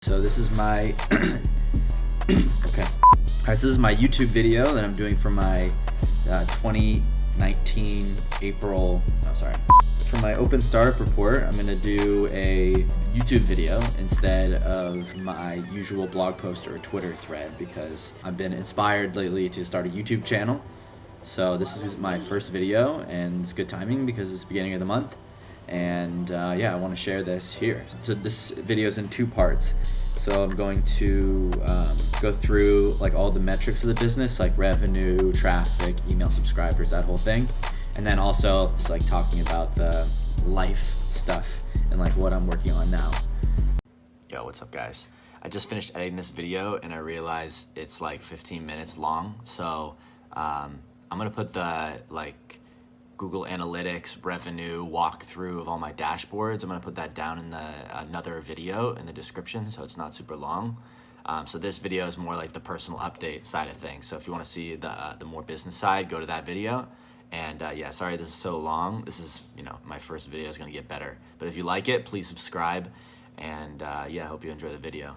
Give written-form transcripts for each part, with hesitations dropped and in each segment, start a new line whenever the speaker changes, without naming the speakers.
So this is my okay. Alright, so this is my YouTube video that I'm doing for my 2019 April, for my Open Startup Report. I'm gonna do a YouTube video instead of my usual blog post or Twitter thread because I've been inspired lately to start a YouTube channel. So this is my first video and it's good timing because it's the beginning of the month. And yeah, I want to share this here. So this video is in two parts. So I'm going to go through like all the metrics of the business, like revenue, traffic, email subscribers, that whole thing. And then also just like talking about the life stuff and like what I'm working on now.
Yo, what's up guys? I just finished editing this video and I realized it's like 15 minutes long. So I'm gonna put the Google Analytics revenue walkthrough of all my dashboards. I'm gonna put that down in another video in the description so it's not super long. So this video is more like the personal update side of things. So if you wanna see the more business side, go to that video. And yeah, sorry this is so long. This is, my first video is gonna get better. But if you like it, please subscribe. And yeah, I hope you enjoy the video.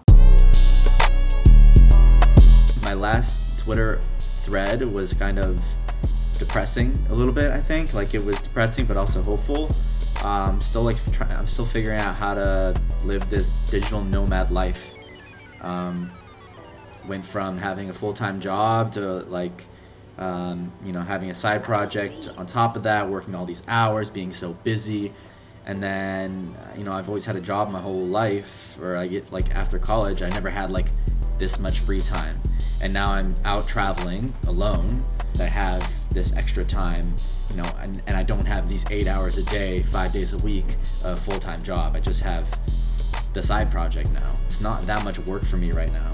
My last Twitter thread was kind of depressing a little bit. I think like it was depressing but also hopeful. I'm still figuring out how to live this digital nomad life. Went from having a full-time job to having a side project on top of that, working all these hours, being so busy. And then I've always had a job my whole life, or I get after college I never had this much free time, and now I'm out traveling alone. I have this extra time, and I don't have these 8 hours a day, 5 days a week of full-time job. I just have the side project now. It's not that much work for me right now.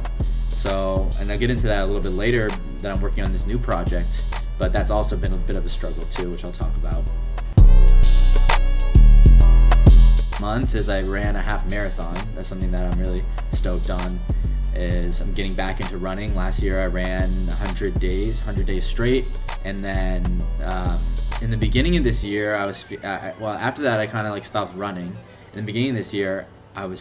So, and I'll get into that a little bit later, that I'm working on this new project, but that's also been a bit of a struggle too, which I'll talk about. Month is I ran a half marathon. That's something that I'm really stoked on. I'm getting back into running. Last year I ran 100 days straight, and then in the beginning of this year after that I kind of stopped running. In the beginning of this year I'm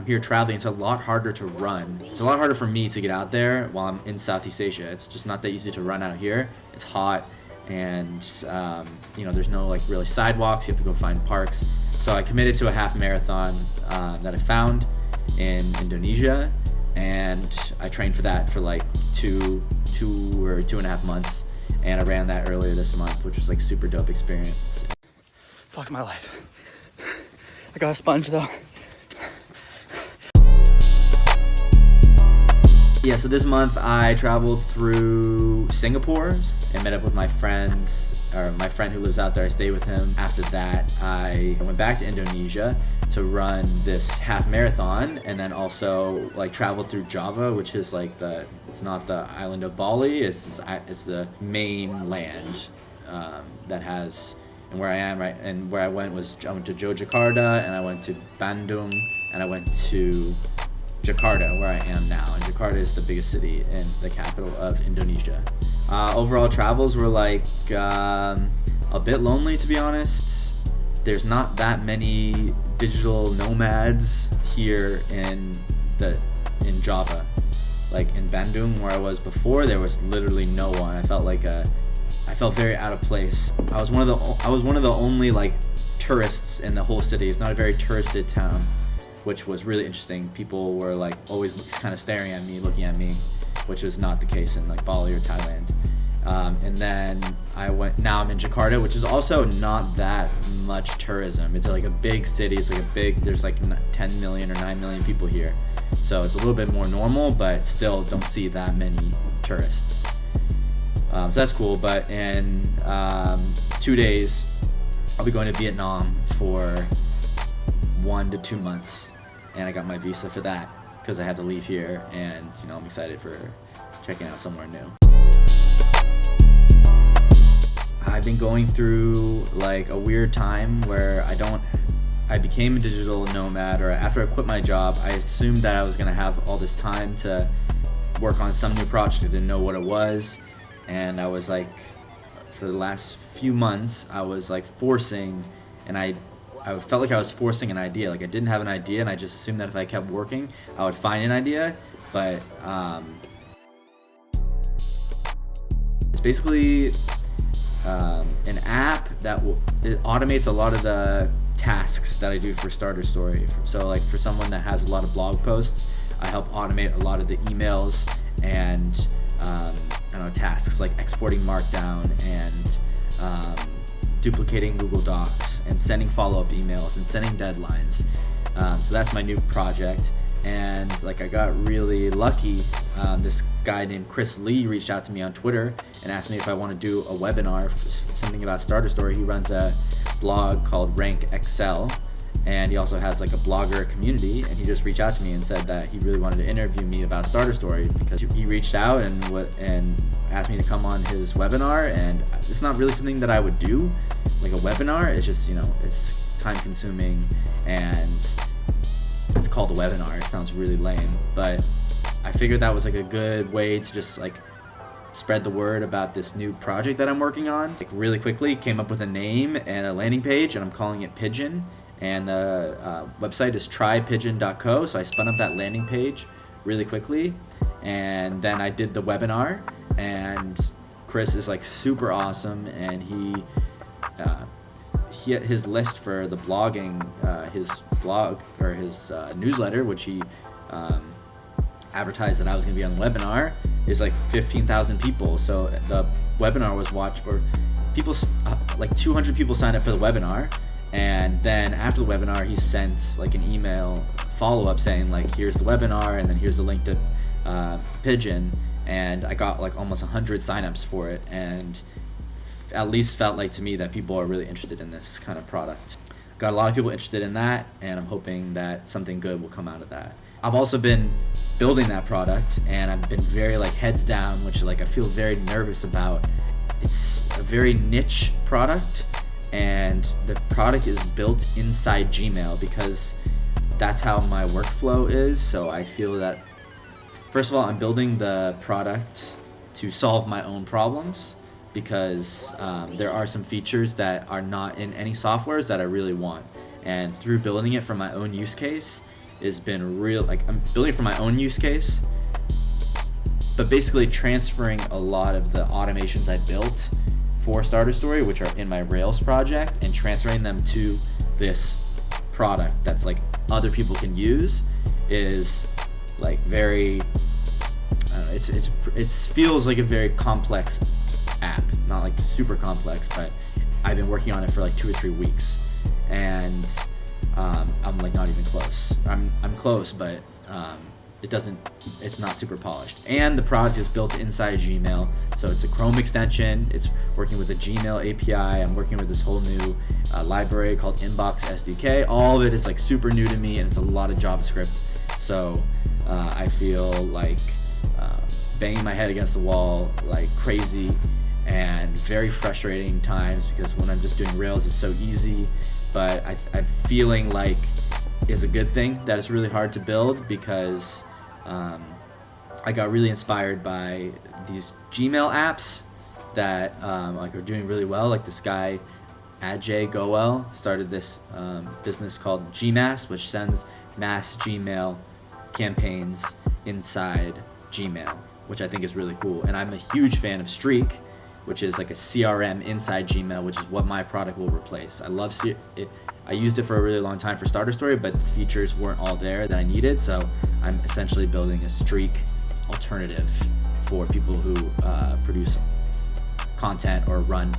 here traveling. It's a lot harder to run. It's a lot harder for me to get out there while I'm in Southeast Asia. It's just not that easy to run out here. It's hot, and there's no really sidewalks. You have to go find parks. So I committed to a half marathon that I found in Indonesia, and I trained for that for 2 or 2.5 months, and I ran that earlier this month, which was super dope experience.
Fuck my life. I got a sponge though.
Yeah, so this month I traveled through Singapore and met up with my friends, or my friend who lives out there. I stayed with him. After that, I went back to Indonesia to run this half marathon, and then also traveled through Java, which is it's not the island of Bali, it's the mainland that has, and where I am right, and where I went to Yogyakarta, and I went to Bandung, and I went to Jakarta, where I am now. And Jakarta is the biggest city and the capital of Indonesia. Overall travels were a bit lonely, to be honest. There's not that many digital nomads here in Java. In Bandung, where I was before, there was literally no one. I felt very out of place. I was one of the only tourists in the whole city. It's not a very touristed town, which was really interesting. People were always kind of staring at me, looking at me, which is not the case in Bali or Thailand. And then now I'm in Jakarta, which is also not that much tourism. It's a big city. It's there's 10 million or 9 million people here. So it's a little bit more normal, but still don't see that many tourists. So that's cool, but in 2 days, I'll be going to Vietnam for 1 to 2 months. And I got my visa for that because I had to leave here, and I'm excited for checking out somewhere new. I've been going through a weird time where I became a digital nomad, or after I quit my job, I assumed that I was gonna have all this time to work on some new project. I didn't know what it was, and I was for the last few months I was forcing, and I I felt like I was forcing an idea. Like I didn't have an idea, and I just assumed that if I kept working, I would find an idea. But it's basically an app that it automates a lot of the tasks that I do for Starter Story. So like for someone that has a lot of blog posts, I help automate a lot of the emails and I don't know, tasks like exporting Markdown and duplicating Google Docs and sending follow-up emails and setting deadlines. So that's my new project. And like I got really lucky. This guy named Chris Lee reached out to me on Twitter and asked me if I want to do a webinar for something about Starter Story. He runs a blog called Rank Excel, and he also has like a blogger community, and he just reached out to me and said that he really wanted to interview me about Starter Story because he reached out and asked me to come on his webinar. And it's not really something that I would do, like a webinar. It's just, you know, it's time consuming and it's called a webinar. It sounds really lame, but I figured that was like a good way to just like spread the word about this new project that I'm working on. Like really quickly came up with a name and a landing page, and I'm calling it Pigeon, and the website is trypigeon.co. So I spun up that landing page really quickly, and then I did the webinar, and Chris is like super awesome, and his list for the blogging, his blog or his newsletter, which he advertised that I was going to be on the webinar, is like 15,000 people. So the webinar was watched, or people, like 200 people signed up for the webinar, and then after the webinar he sent like an email follow-up saying like, here's the webinar and then here's the link to Pigeon, and I got like almost 100 signups for it, and at least felt like to me that people are really interested in this kind of product. Got a lot of people interested in that, and I'm hoping that something good will come out of that. I've also been building that product, and I've been very like heads down, which like I feel very nervous about. It's a very niche product, and the product is built inside Gmail because that's how my workflow is. So I feel that, first of all, I'm building the product to solve my own problems, because there are some features that are not in any softwares that I really want. And through building it for my own use case, has been real, like I'm building it for my own use case, but basically transferring a lot of the automations I built for Starter Story, which are in my Rails project, and transferring them to this product that's like other people can use, is like very, I don't know, it feels like a very complex app, not like super complex, but I've been working on it for like 2 or 3 weeks, and I'm like not even close. I'm close, but it's not super polished. And the product is built inside Gmail, so it's a Chrome extension. It's working with a Gmail API. I'm working with this whole new library called Inbox SDK. All of it is like super new to me, and it's a lot of JavaScript. So I feel like banging my head against the wall like crazy, and very frustrating times, because when I'm just doing Rails it's so easy, but I'm feeling like it's a good thing that it's really hard to build, because I got really inspired by these Gmail apps that like are doing really well. Like this guy Ajay Goel started this business called Gmass, which sends mass Gmail campaigns inside Gmail, which I think is really cool. And I'm a huge fan of Streak, which is like a CRM inside Gmail, which is what my product will replace. I love it. I used it for a really long time for Starter Story, but the features weren't all there that I needed, so I'm essentially building a Streak alternative for people who produce content or run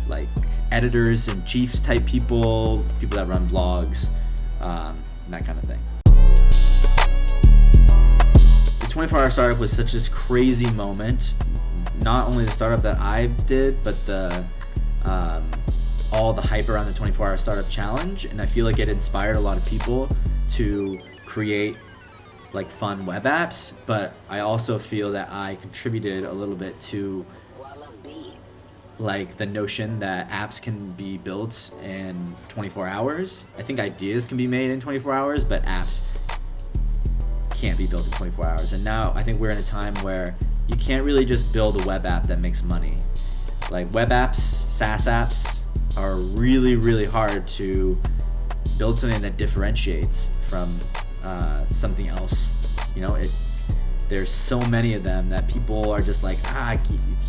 like editors and chiefs type people that run blogs, that kind of thing. The 24-hour startup was such this crazy moment. Not only the startup that I did, but the all the hype around the 24-hour startup challenge, and I feel like it inspired a lot of people to create like fun web apps. But I also feel that I contributed a little bit to like the notion that apps can be built in 24 hours. I think ideas can be made in 24 hours, but apps can't be built in 24 hours. And now I think we're in a time where you can't really just build a web app that makes money. Like web apps, SaaS apps, are really, really hard to build something that differentiates from something else. You know, there's so many of them that people are just like,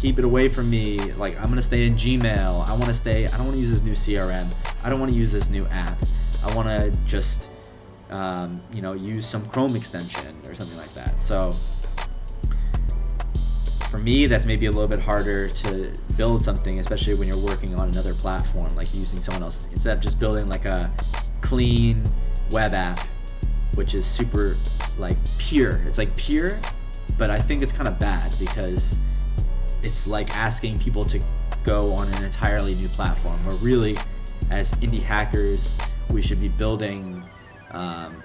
keep it away from me. Like, I'm gonna stay in Gmail. I don't want to use this new CRM. I don't want to use this new app. I want to just, use some Chrome extension or something like that. So for me, that's maybe a little bit harder to build something, especially when you're working on another platform, like using someone else's, instead of just building like a clean web app, which is super like pure. It's like pure, but I think it's kind of bad because it's like asking people to go on an entirely new platform, where really, as indie hackers, we should be building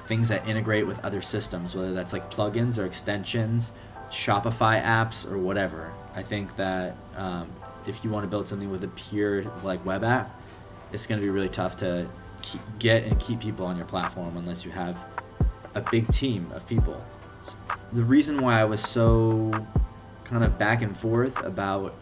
things that integrate with other systems, whether that's like plugins or extensions, Shopify apps, or whatever. I think that if you want to build something with a pure like web app, it's going to be really tough to get and keep people on your platform unless you have a big team of people. The reason why I was so kind of back and forth about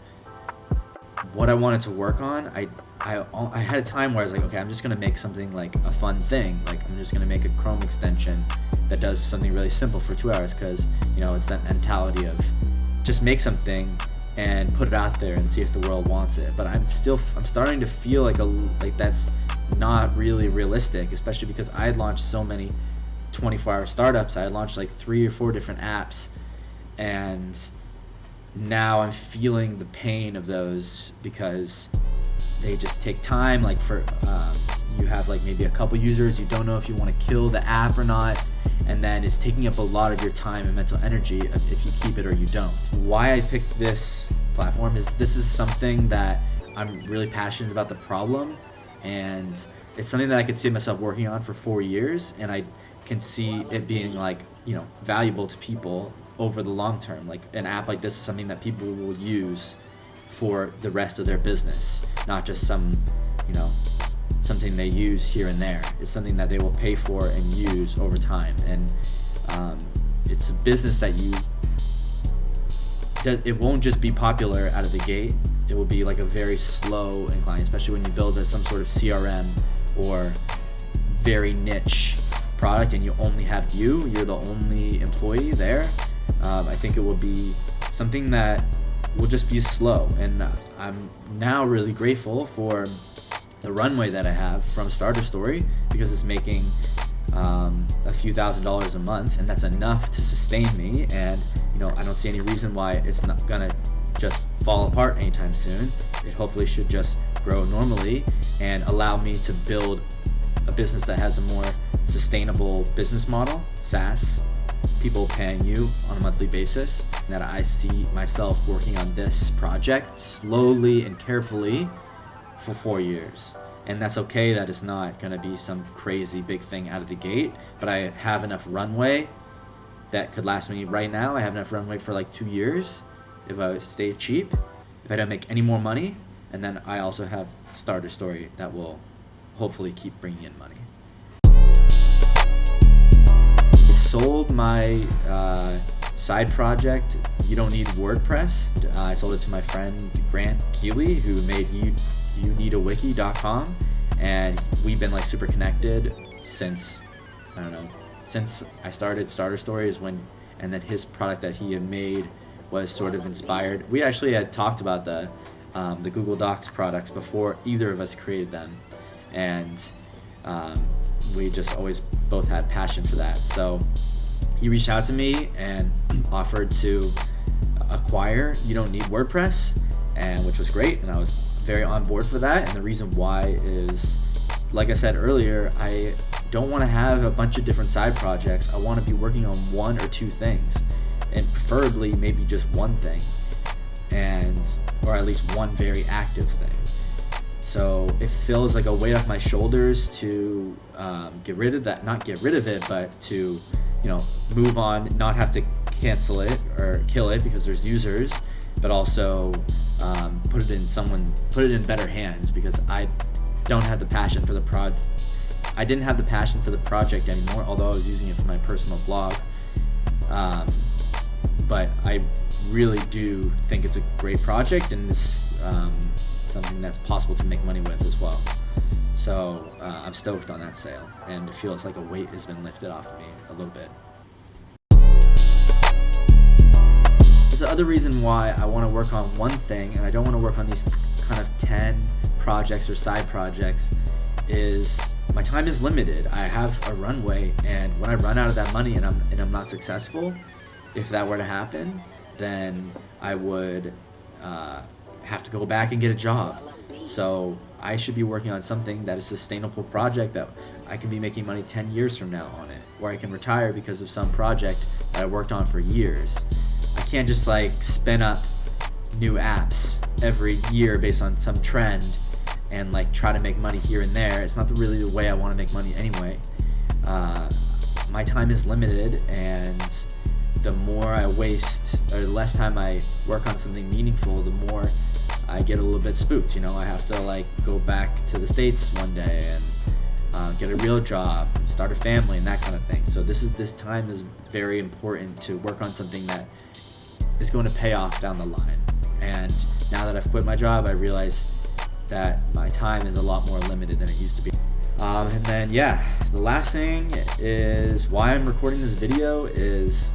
what I wanted to work on, I had a time where I was like, okay, I'm just gonna make something like a fun thing. Like, I'm just gonna make a Chrome extension that does something really simple for 2 hours, because it's that mentality of just make something and put it out there and see if the world wants it. But I'm starting to feel like that's not really realistic, especially because I had launched so many 24-hour startups. I had launched like 3 or 4 different apps, and now I'm feeling the pain of those because they just take time. Like you have like maybe a couple users, you don't know if you want to kill the app or not, and then it's taking up a lot of your time and mental energy if you keep it or you don't. Why I picked this platform is this is something that I'm really passionate about the problem, and it's something that I could see myself working on for 4 years, and I can see it being like, valuable to people over the long term. Like, an app like this is something that people will use for the rest of their business, not just something they use here and there. It's something that they will pay for and use over time, and it's a business that it won't just be popular out of the gate. It will be like a very slow incline, especially when you build some sort of CRM or very niche product and you only have you're the only employee there. I think it will be something that will just be slow, and I'm now really grateful for the runway that I have from Starter Story, because it's making a few $1,000s a month, and that's enough to sustain me. And I don't see any reason why it's not gonna just fall apart anytime soon. It hopefully should just grow normally and allow me to build a business that has a more sustainable business model, SaaS, people paying you on a monthly basis. That I see myself working on this project slowly and carefully for 4 years. And that's okay that it's not going to be some crazy big thing out of the gate, but I have enough runway that could last me. Right now, I have enough runway for like 2 years if I stay cheap, if I don't make any more money. And then I also have Starter Story that will hopefully keep bringing in money. I sold my side project, You Don't Need WordPress. I sold it to my friend Grant Keeley, who made youneedawiki.com, and we've been like super connected since I started Starter Stories, and then his product that he had made was sort of inspired. We actually had talked about the Google Docs products before either of us created them, and we just always both had passion for that. So he reached out to me and offered to acquire You Don't Need WordPress, and which was great, and I was very on board for that. And the reason why is, like I said earlier, I don't want to have a bunch of different side projects. I want to be working on 1 or 2 things, and preferably maybe just one thing, or at least one very active thing. So it feels like a weight off my shoulders to get rid of that, not get rid of it, but to move on, not have to cancel it or kill it because there's users, but also put it in better hands, because I don't have the passion for the project. I didn't have the passion for the project anymore, although I was using it for my personal blog. But I really do think it's a great project, and this something that's possible to make money with as well. So I'm stoked on that sale, and it feels like a weight has been lifted off of me a little bit. There's the other reason why I want to work on one thing and I don't want to work on these kind of 10 projects or side projects is my time is limited. I have a runway, and when I run out of that money and I'm not successful, if that were to happen, then I would have to go back and get a job. So I should be working on something that is a sustainable project that I can be making money 10 years from now on it, where I can retire because of some project that I worked on for years. I can't just like spin up new apps every year based on some trend and like try to make money here and there. It's not really the way I want to make money anyway. My time is limited, and the more I waste, or the less time I work on something meaningful, the more I get a little bit spooked. You know, I have to like go back to the States one day and get a real job, start a family, and that kind of thing. So this time is very important to work on something that is going to pay off down the line. And now that I've quit my job, I realize that my time is a lot more limited than it used to be. And then yeah, the last thing is why I'm recording this video is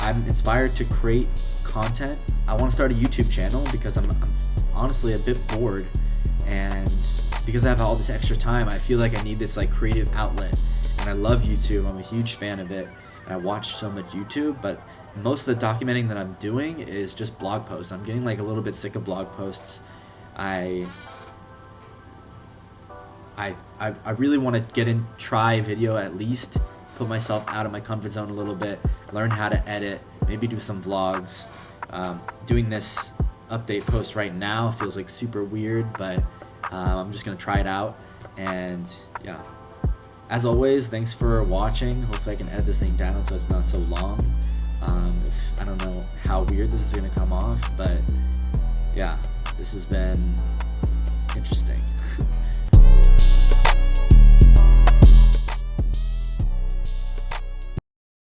I'm inspired to create content. I want to start a YouTube channel because I'm honestly a bit bored, and because I have all this extra time, I feel like I need this like creative outlet. And I love YouTube. I'm a huge fan of it, and I watch so much YouTube, but most of the documenting that I'm doing is just blog posts. I'm getting like a little bit sick of blog posts. I really want to try video at least, put myself out of my comfort zone a little bit, learn how to edit, maybe do some vlogs. Doing this update post right now feels like super weird, but I'm just gonna try it out. And yeah, as always, thanks for watching. Hopefully I can edit this thing down so it's not so long. I don't know how weird this is gonna come off, but yeah, this has been interesting.